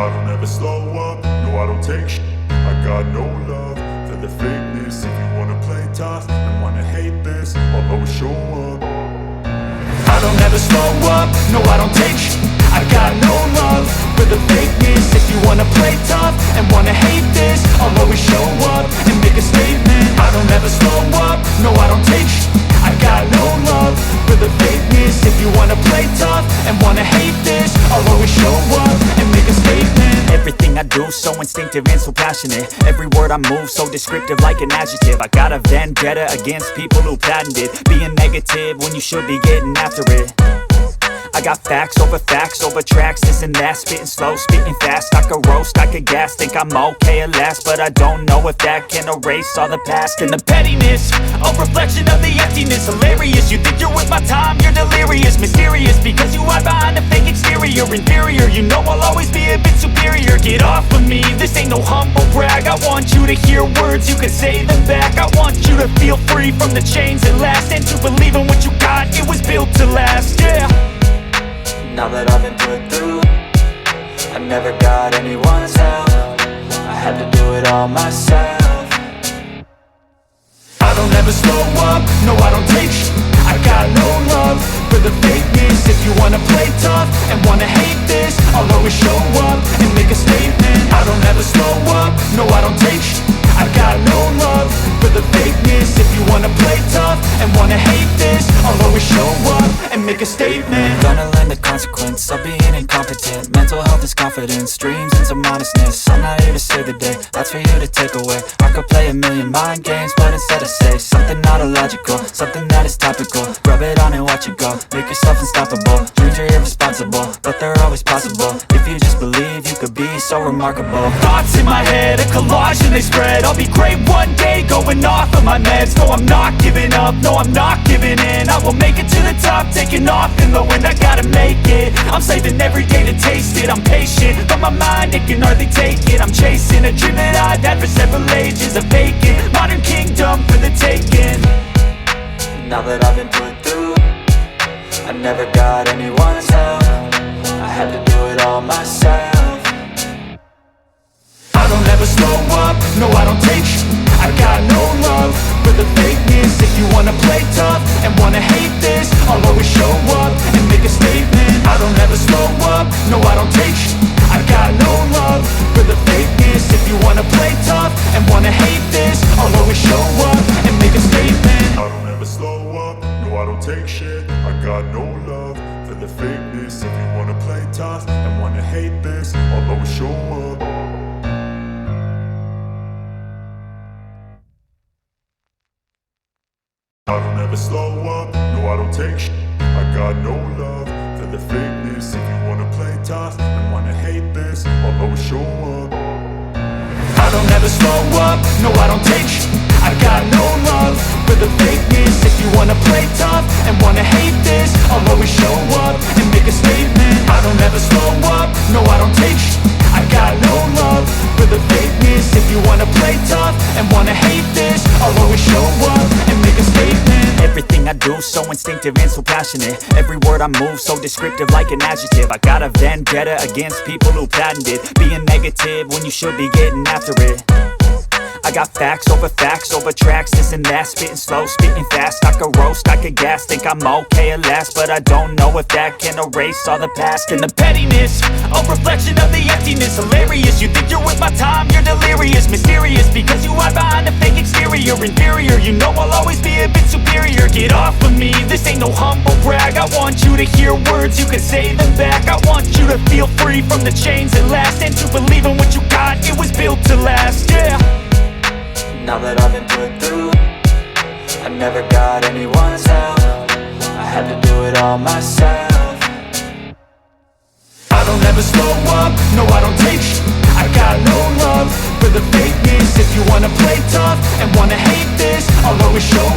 I don't ever slow up, no I don't take shit. I got no love for the fakeness. If you wanna play tough and wanna hate this, I'll always show up. I don't ever slow up, no I don't take shit. I got no love for the fakeness. If you wanna play tough and wanna hate this, I'll always show up and make a statement. I don't ever slow up, no I don't take shit. I got no love for the fakeness. If you wanna play tough and wanna hate this, I'll always show up and make a statement. Everything I do so instinctive and so passionate. Every word I move so descriptive like an adjective. I got a vendetta against people who patented being negative when you should be getting after it. I got facts over tracks, this and that. Spitting slow, spitting fast, I could roast, I could gas. Think I'm okay at last, but I don't know if that can erase all the past. And the pettiness, a reflection of the emptiness. Hilarious, you think you're with my time, you're delirious. Mysterious, because you hide behind a fake exterior. Inferior, you know I'll always be a bit superior. Get off of me, this ain't no humble brag. I want you to hear words, you can say them back. I want you to feel free from the chains that last, and to believe in what you got, it was built to last, yeah. Now that I've been put through, I never got anyone's help. I had to do it all myself. I don't ever slow up, no I don't take shit. I got no love for the fakeness. If you wanna play tough and wanna hate this, I'll always show up and make a statement. I don't ever slow up, no I don't take shit. I got no love for the fakeness. If you wanna play tough and wanna hate this, I'll always show up and make a statement. Gonna learn the consequence of being incompetent. Mental health is confidence, dreams and some honestness. I'm not here to save the day, that's for you to take away. I could play a million mind games, but instead I say something not illogical, something that is topical. Rub it on and watch it go, make yourself unstoppable. Dreams are irresponsible, but they're always possible. If you just believe, you could be so remarkable. Thoughts in my head, a collage and they spread. I'll be great one day, going off of my meds. No, I'm not giving up, no, I'm not giving in. I will make it to the top, taking off in the wind. I gotta make it, I'm saving every day to taste it. I'm patient, but my mind, it can hardly take it. I'm chasing a dream that I've had for several ages. A vacant, modern kingdom for the taking. Now that I've been put through, I never got anyone's help. I had to do it all myself. I don't ever slow up, no I don't take shit. I got no love for the fakeness. If you wanna play tough and wanna hate this, I'll always show up and make a statement. I don't ever slow up, no I don't take shit. I got no love for the fakeness. If you wanna play tough and wanna hate this, I'll always show up and make a statement. I don't ever slow up, no I don't take shit. I got no love for the fakeness. If you wanna play tough and wanna hate this, I'll always show up. I don't ever slow up, no I don't take shit. I got no love for the fakeness. If you wanna play tough and wanna hate this, I'll always show up. I don't ever slow up, no I don't take shit. I got no love for the fakeness. If you wanna play tough and wanna hate this, I'll always show up and make a statement. I don't ever slow up, no I don't take shit. I got no love for the fakeness. If you wanna play tough and wanna hate this, I'll always show up and make a statement. Everything I do so instinctive and so passionate. Every word I move so descriptive like an adjective. I got a vendetta against people who patented being negative when you should be getting after it. I got facts over tracks, this and that. Spitting slow, spitting fast, I could roast, I could gas. Think I'm okay at last, but I don't know if that can erase all the past. And the pettiness, a reflection of the emptiness. Hilarious, you think you're with my time, you're delirious. Mysterious, because you hide behind a fake exterior. Inferior, you know I'll always be a bit superior. Get off of me, this ain't no humble brag. I want you to hear words, you can say them back. I want you to feel free from the chains that last, and to believe in what you got, it was built to last, yeah. Now that I've been put through, I never got anyone's help. I had to do it all myself. I don't ever slow up, no I don't take shit. I got no love for the fakeness. If you wanna play tough and wanna hate this, I'll always show